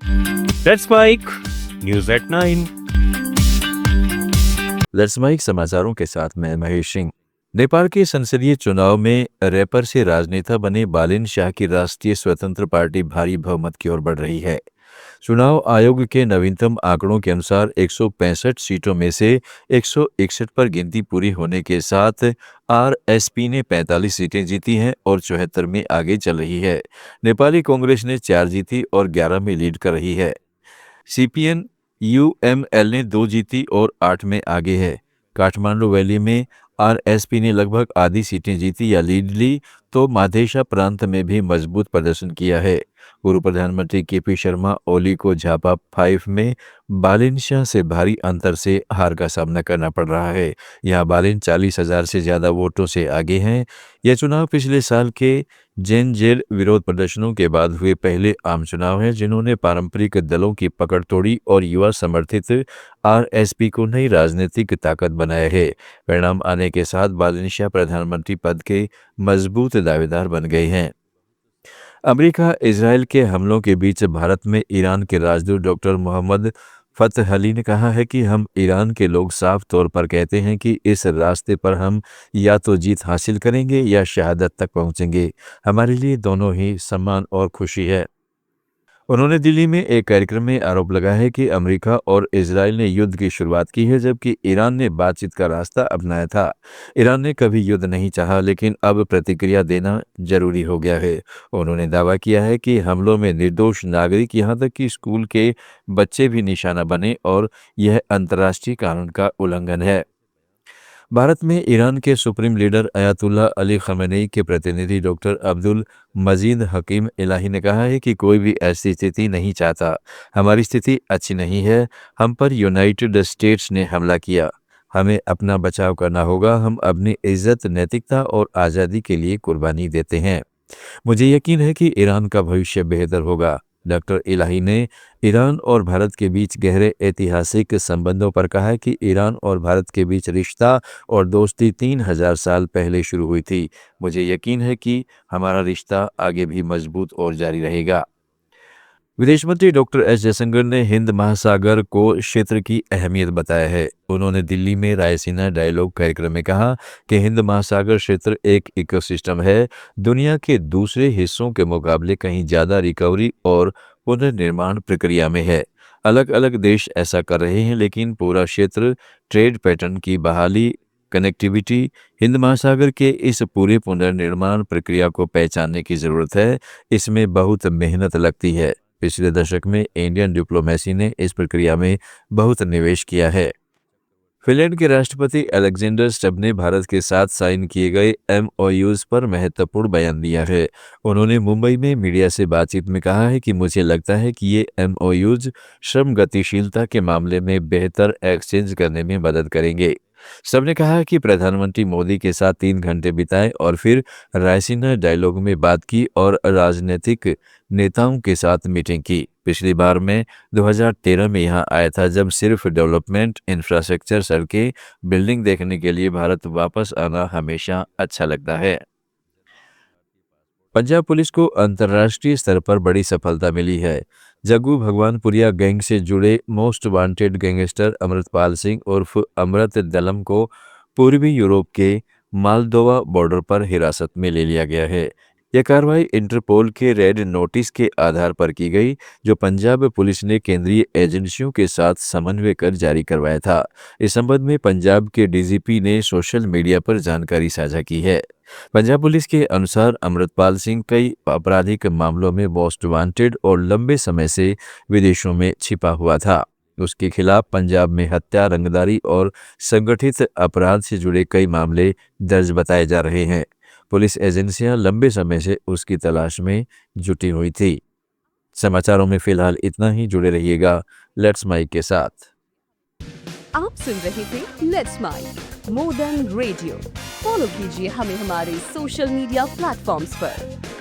Let's mic news at 9। Let's mic समाचारों के साथ मैं महेश सिंह। नेपाल के संसदीय चुनाव में रैपर से राजनेता बने बालिन शाह की राष्ट्रीय स्वतंत्र पार्टी भारी बहुमत की ओर बढ़ रही है। चुनाव आयोग के नवीनतम आंकड़ों के अनुसार 165 सीटों में से 161 पर गिनती पूरी होने के साथ आरएसपी ने 45 सीटें जीती हैं और 74 में आगे चल रही है। नेपाली कांग्रेस ने 4 जीती और 11 में लीड कर रही है। सीपीएन यूएमएल ने 2 जीती और 8 में आगे है। काठमांडू वैली में आरएसपी ने लगभग आधी सीटें जीती या लीड ली, तो माधेशा प्रांत में भी मजबूत प्रदर्शन किया है। पूर्व प्रधानमंत्री केपी शर्मा ओली को झापा 5 में बालिन शाह से भारी अंतर से हार का सामना करना पड़ रहा है। यहाँ बालिन 40,000 से ज्यादा वोटों से आगे हैं। यह चुनाव पिछले साल के जैन जेल विरोध प्रदर्शनों के बाद हुए पहले आम चुनाव है, जिन्होंने पारंपरिक दलों की पकड़ तोड़ी और युवा समर्थित आरएसपी को नई राजनीतिक ताकत बनाया है। परिणाम आने के साथ बालिन शाह प्रधानमंत्री पद के मजबूत दावेदार बन गए हैं। अमेरिका इजरायल के हमलों के बीच भारत में ईरान के राजदूत डॉक्टर मोहम्मद फतह अली ने कहा है कि हम ईरान के लोग साफ तौर पर कहते हैं कि इस रास्ते पर हम या तो जीत हासिल करेंगे या शहादत तक पहुंचेंगे। हमारे लिए दोनों ही सम्मान और खुशी है। उन्होंने दिल्ली में एक कार्यक्रम में आरोप लगाया है कि अमेरिका और इजरायल ने युद्ध की शुरुआत की है, जबकि ईरान ने बातचीत का रास्ता अपनाया था। ईरान ने कभी युद्ध नहीं चाहा, लेकिन अब प्रतिक्रिया देना जरूरी हो गया है। उन्होंने दावा किया है कि हमलों में निर्दोष नागरिक, यहाँ तक कि स्कूल के बच्चे भी निशाना बने और यह अंतर्राष्ट्रीय कानून का उल्लंघन है। भारत में ईरान के सुप्रीम लीडर अयातुल्ला अली खamenei के प्रतिनिधि डॉक्टर अब्दुल मजीद हकीम इलाही ने कहा है कि कोई भी ऐसी स्थिति नहीं चाहता। हमारी स्थिति अच्छी नहीं है। हम पर यूनाइटेड स्टेट्स ने हमला किया। हमें अपना बचाव करना होगा। हम अपनी इज्जत, नैतिकता और आज़ादी के लिए कुर्बानी देते हैं। मुझे यकीन है कि ईरान का भविष्य बेहतर होगा। डॉक्टर इलाही ने ईरान और भारत के बीच गहरे ऐतिहासिक संबंधों पर कहा कि ईरान और भारत के बीच रिश्ता और दोस्ती 3000 साल पहले शुरू हुई थी। मुझे यकीन है कि हमारा रिश्ता आगे भी मजबूत और जारी रहेगा। विदेश मंत्री डॉक्टर एस जयशंकर ने हिंद महासागर को क्षेत्र की अहमियत बताया है। उन्होंने दिल्ली में रायसीना डायलॉग कार्यक्रम में कहा कि हिंद महासागर क्षेत्र एक इकोसिस्टम है, दुनिया के दूसरे हिस्सों के मुकाबले कहीं ज्यादा रिकवरी और पुनर्निर्माण प्रक्रिया में है। अलग अलग देश ऐसा कर रहे हैं, लेकिन पूरा क्षेत्र ट्रेड पैटर्न की बहाली, कनेक्टिविटी, हिंद महासागर के इस पूरे पुनर्निर्माण प्रक्रिया को पहचानने की जरूरत है। इसमें बहुत मेहनत लगती है। पिछले दशक में इंडियन डिप्लोमेसी ने इस प्रक्रिया में बहुत निवेश किया है। फिनलैंड के राष्ट्रपति अलेक्जेंडर स्टब ने भारत के साथ साइन किए गए एमओयूज पर महत्वपूर्ण बयान दिया है। उन्होंने मुंबई में मीडिया से बातचीत में कहा है कि मुझे लगता है कि ये एमओयूज श्रम गतिशीलता के मामले में बेहतर एक्सचेंज करने में मदद करेंगे। सबने कहा कि प्रधानमंत्री मोदी के साथ 3 घंटे बिताए और फिर रायसीना डायलॉग में बात की और राजनीतिक नेताओं के साथ मीटिंग की। पिछली बार मैं 2013 में यहाँ आया था, जब सिर्फ डेवलपमेंट, इंफ्रास्ट्रक्चर, सड़कें, बिल्डिंग देखने के लिए भारत वापस आना हमेशा अच्छा लगता है। पंजाब पुलिस को अंतर्राष्ट्रीय स्तर पर बड़ी सफलता मिली है। जग्गू भगवानपुरिया गैंग से जुड़े most wanted gangster Amritpal Singh उर्फ अमृत दलम को पूर्वी यूरोप के मालदोवा बॉर्डर पर हिरासत में ले लिया गया है। यह कार्रवाई इंटरपोल के रेड नोटिस के आधार पर की गई, जो पंजाब पुलिस ने केंद्रीय एजेंसियों के साथ समन्वय कर जारी करवाया था। इस संबंध में पंजाब के डीजीपी ने सोशल मीडिया पर जानकारी साझा की है। पंजाब पुलिस के अनुसार अमृतपाल सिंह कई आपराधिक मामलों में मोस्ट वांटेड और लंबे समय से विदेशों में छिपा हुआ था। उसके खिलाफ पंजाब में हत्या, रंगदारी और संगठित अपराध से जुड़े कई मामले दर्ज बताए जा रहे हैं। पुलिस एजेंसियां लंबे समय से उसकी तलाश में जुटी हुई थी। समाचारों में फिलहाल इतना ही। जुड़े रहिएगा लेट्स माइक के साथ। आप सुन रहे थे let's mic more than radio. Follow कीजिए हमें हमारे सोशल मीडिया प्लेटफॉर्म्स पर।